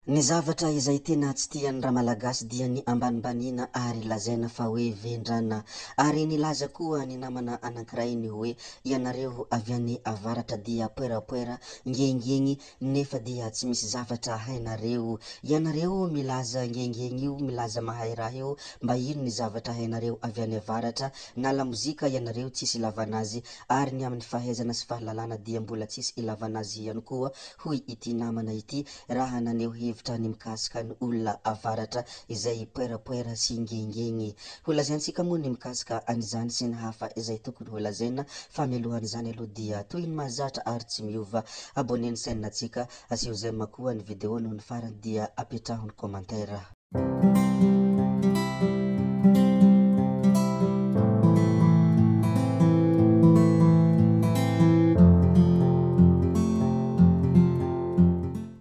Ny zavatra izay tena tsy tian'ny raha malagasy dia ny ambanimbaniana ary lazaina fa hoe vendrana. Ary nilaza koa ny namana anankiray ny hoe ianareo avy any avaratra dia poerapoera ngengeny nefa dia tsy misy zavatra hainareo. Ianareo milaza ngengeny io, milaza mahay raha io, mba ino ny zavatra hainareo avy any avaratra, na lamozika ianareo tsisy ilavanazy ary ny amin'ny fahaizana sy fahalalana dia mbola tsisy ilavanazy ihany koa. Hoy ity namana ity raha naneho hevitra ny mikasika ny olona avaratra izay poerapoera sy ngengeny. Holazaintsika moa ny mikasika an'izany sy ny hafa izay tokony holazaina fa mialohan'izany aloha dia toy ny mahazatra ary tsy miova abonné ny chaîne antsika, asio j'aime koa ny vidéo noho ny farany dia apetraho ny commentaire.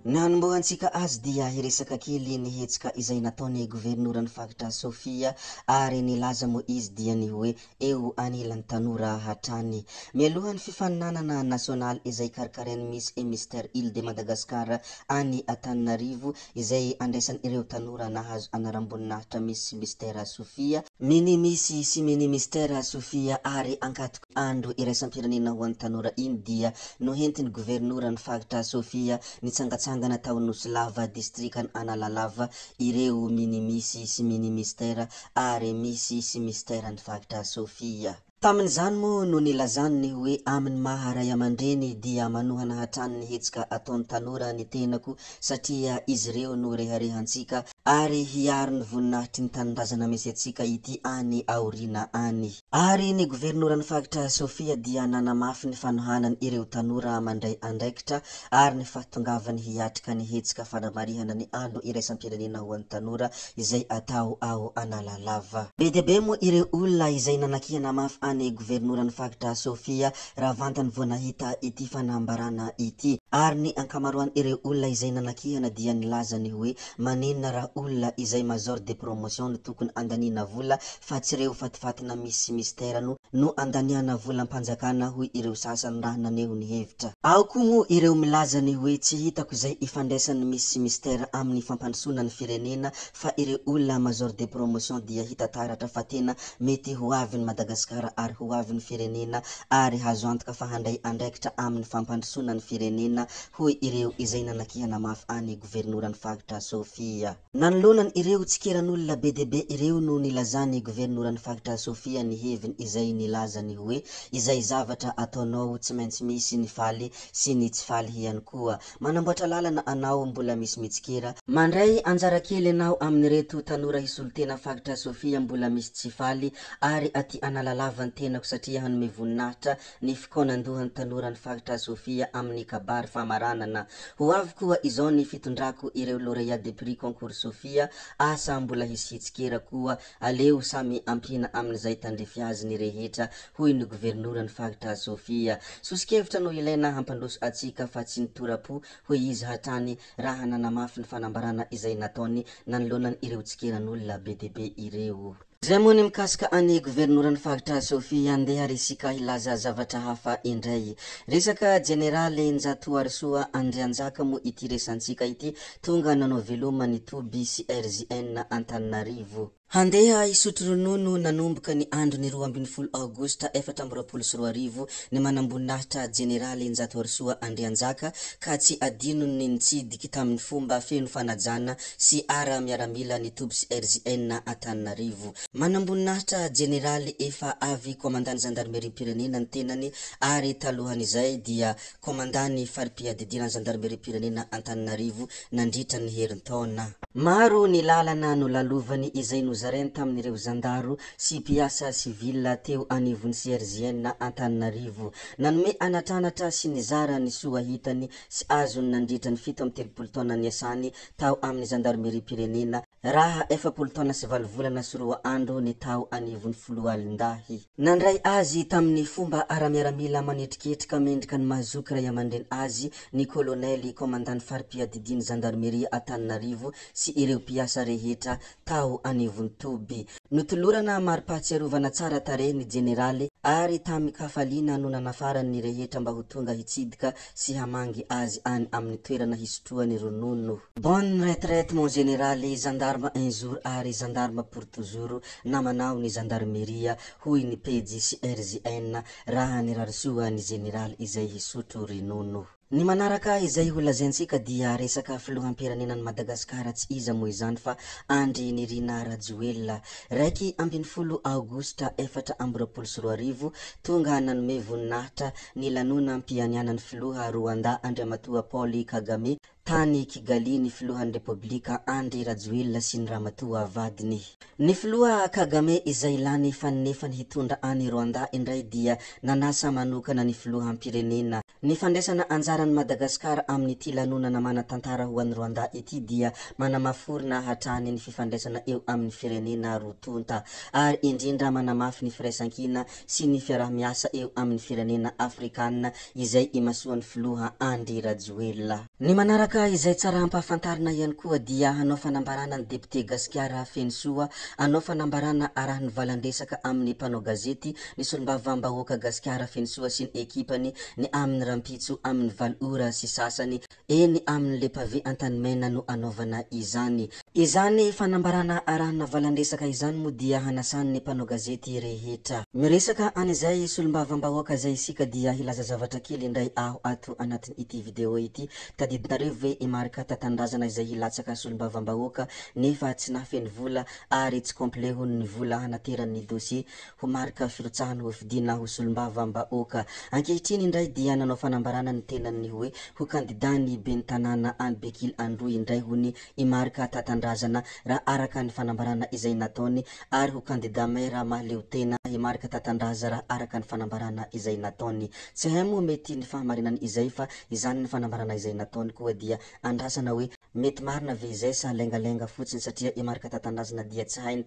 Ny hanombohantsika azy dia hiresaka kely ny hetsika izay nataony governoran'ny faritra Sofia ary nilaza moa izy dia ny hoe eo anilan'ny tanora hatrany. Mialohan'ny fifaninanana nasionaly izay karakarain'ny Miss et Mystère Île de Madagascar any Antananarivo izay andraisan' ireo tanora nahazo anaram-boninahitra Miss Mystère Sofia, mini Miss sy mini Mystère Sofia ary ankatoky andro iraisam-pirenena ho an'ny tanora iny dia nohentin'ny governoran'ny faritra Sofia nitsangatsangana tao Nosilava distrikany Analalava ireo mini Miss sy mini Mystère ary Miss sy Mystère ny faritra Sofia. Tamin'izany moa no nilazany ny hoe amin'ny maha ray aman-dreny dia manohana hatrany ny hetsika ataon'ny tanora ny tenako satria izy ireo no reharehantsika ary hiaro ny voninahitry ny tanindrazana misy atsika ity any aorina any. Ary ny governoran'ny faritra Sofia dia nanamafy ny fanohanany ireo tanora mandray andraikitra ary ny fahatongavany hiatrika ny hetsika fanamarihana ny andro iraisam-pirenena ho an'ny tanora izay atao ao Analalava. Be dia be moa ireo olona izay nanakihana mafy ny governoran'ny faritra Sofia raha vantany vao nahita ity fanambarana ity ary ny ankamaroany ireo olona izay nanakihana dia nilazany hoe maninona raha olona izay major de promotion no tokony andaniana vola fa tsy ireo fatifatina Miss Mystère no andaniana volam-panjakana hoy ireo sasany raha naneho ny hevitra. Ao koa moa ireo milazany hoe tsy hitako izay ifandraisan'ny Miss Mystère amin'ny fampandrosoana ny firenena fa ireo olona major de promotion dia hita taratra fa tena mety ho avin'ny Madagasikara ary ho avin'ny firenena ary hazo antoka fa handray andraikitra amin'ny fampandrosoana ny firenena hoy ireo izay nanakihana mafy any governoran'ny faritra Sofia. Nanolonany ireo tsikeran'olona be dia be ireo no nilazany governoran'ny faritra Sofia ny heviny izay nilazany hoe izay zavatra ataonao tsy maintsy misy ny faly sy ny tsy faly ihany koa. Manamboatra lalana anao mbola misy mitsikera, mandray anjara kely anao amin'ny reto tanora hisolotena faritra Sofia mbola misy tsy faly ary aty Analalava tenako satria hanome voninahitra ny fikaonandohan'ny tanoran'ny faritra Sofia amin'ny kabary famaranana. Ho avy koa izao ny fitondrako ireo lauréat de prix concours Sofia, asa mbola hisy hitsikera koa, aleo samy ampina amin'izay tandrefy azy ny rehetra hoy ny governoran'ny faritra Sofia. Sosikevitra no ilaina hampandroso atsika fa tsy nitora-po hoy izy hatrany raha nanamafy ny fanambarana izay nataony nanoloanany ireo tsikeran'olona be dia be ireo. Zay moa ny mikasika any governoran'ny faritra Sofia, andeha resika hilaza zavatra hafa indray. Resaka generaly Njatoarisoa Andrianjaka moa ity resantsika ity tonga nanao velomany Toby sy RJN Antananarivo. Handeha hisotro ronono nanomboka ny andro ny 12 Aogosta 2024 ny manamboninahitra generaly Njatoarisoa Andrianjaka ka tsy adino ny nitsidiky tamin'ny fomba feno fanajana sy ara miaramila ny Toby sy RJN Antananarivo. Manamboninahitra generaly efa avy komandany gendarmerie pirenena ny tenany ary talohan'izay dia komandany fari-piadidiana gendarmerie pirenena Antananarivo nandritra ny herintaona. Maro ny lalana no lalovany izay nozarainy tamin'ireo zandaro sy mpiasa sivila teo anivon'ny CRJN Antananarivo. Nanome anatranatra sy nizara ny soa hitany sy azony nandritra ny 17 taona niasany tao amin'ny gendarmerie pirenena raha efapolo taona sy valo volana sy roa andro ny tao anivon'ny folo alindahy nandray azy tamin'ny fomba aramiaramila manetriketrika mendrika ny mazoky ray aman-dreny azy ny kolonely komandany fari-piadidiny zandarmeria Antananarivo sy ireo mpiasa rehetra tao anivon'ny Toby notolorana mari-pahatsiarovana tsara tare ny jeneraly ary tamy kafalina no nanafarany rehetra mba ho tonga hitsidika sy hamangy azy any amin'ny toerana hisotroany ronono. Bonne retraite mon général, gendarme un jour ary gendarme pour toujours, namanao ny gendarmeria hoy ny pejy sy RGN raha nirarisoa ny général izay hisotro ronono. Ny manaraka izay ho lazaintsika dia resaka filoham-pirenenan'i Madagasikara tsy iza moa izany fa Andry Nirina Rajoelina raiky ambin'ny folo aogositra 2024 tonga nanome voninahitra ny lanonam-pianianan'ny filoha Rwanda Andriamatoa Paul Kagame tany Kigali ny filohan'ny Repoblika Andry Rajoelina sy ny ramatoa vadiny. Ny filoha Kagame izay lany fanefany hitondra any Rwanda indray dia nanasa manokana ny filoham-pirenena. Ny fandraisana anjaran'ny Madagasikara amin'ity lanonana manatantara ho an'ny Rwanda ity dia manamaforina hatrany ny fifandraisana eo amin'ny firenena rotonta ary indrindra manamafy ny firaisankina sy ny fiarah-miasa eo amin'ny firenena Afrikana izay imasoan'ny filoha Andry Rajoelina. Ny manaraka izay tsara ampahafantarina ihany koa dia hanao fanambarana ny député Gasikara Fensoa, hanao fanambarana arahany valandresaka amin'ny mpanao gazety ny solombavambahoaka Gasikara Fensoa sy ny ekipany ny amin'ny rampitso amin'ny valora sy sasany eny amin'ny le pavé Antanimena no anaovana izany. Izany fanambarana arahana valandresaka izany moa dia hanasany ny mpanao gazety rehetra. Miresaka an'izay solombavambahoaka zay isika dia hilaza zavatra kely indray aho ato anatin'ny ity video ity tadidinareo ve imarika tatandrazana izay hilatsaka solombavambahoaka nefa tsy nafeny vola ary tsy complet ho ny vola hanateran'ny dossier ho marika firotsahana ho fidina ho solombavambahoaka. Ankehitriny indray dia nanao fanambarana ny tenany hoe ho kandidany ben'ny tanàna any Bekily Androy indray hony imarika tatandrazana raha araka ny fanambarana izay nataony ary ho kandida maire mahaleo tena imarika tatandraza raha araka ny fanambarana izay nataony. Tsy hay moa mety ny fahamarinany izay fa izany ny fanambarana izay nataony koa dia andrasana hoe mety marina ve izay sa lengalenga fotsiny satria imarika tatandrazana dia tsy hay ny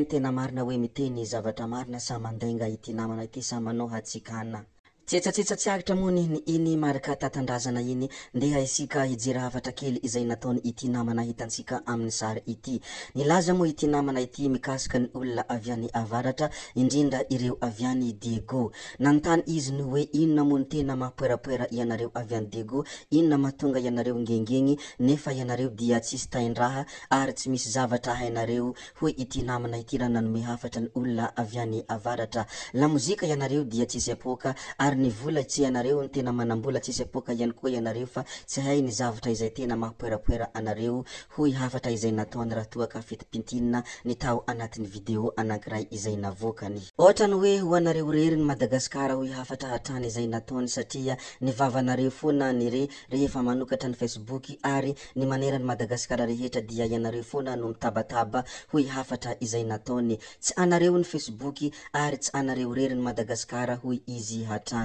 tena marina hoe miteny zavatra marina sa mandainga ity namana ity sa manao hatsikana. Tsetsatsiaka moa ny iny marika tatandrazana iny ndeha isika hijery hafatra kely izay nataony ity namana hitantsika amin'ny sary ity. Nilaza moa ity namana ity mikasika ny olona avy any avaratra indrindra ireo avy any Diego. Nanontany izy ny hoe inona moa ny tena mampoerapoera ianareo avy any Diego, inona mahatonga ianareo ngengeny nefa ianareo dia tsisy taindraha ary tsy misy zavatra hainareo hoe ity namana ity raha nanome hafatra ny olona avy any avaratra. La mozika ianareo dia tsisy apoka ary ny vola tsy ianareo ny tena manambola tsisy apoka ihany koa ianareo fa tsy hay ny zavatra izay tena mampoerapoera anareo hoy hafatra izay nataony raha toa ka fitipintinina ny tao anatin'ny video anankiray izay navokany. Ohatra ny hoe ho anareo rery ny Madagasikara hoy hafatra hatrany izay nataony satria ny vavanareo foana ny rehefa manokatra ny Facebook ary ny manera ny Madagasikara rehetra dia ianareo foana no mitabataba hoy hafatra izay nataony. Tsy anareo ny Facebook ary tsy anareo rery ny Madagasikara hoy izy hatrany.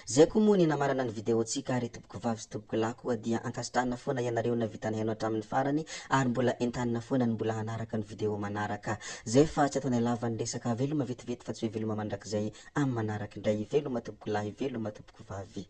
Zay koa moa ny namarana ny video tsika ary tompoko vavy sy tompoko lahy koa dia ankasitrahana foana ianareo na vitany haino hatramin'ny farany ary mbola entanina foana ny mbola hanaraka ny video manaraka. Zay fa tsy ataonay lava ny resaka veloma vetivety fa tsy hoe veloma mandrakizay amin'ny manaraka indray. Veloma tompoko lahy, veloma tompoko vavy.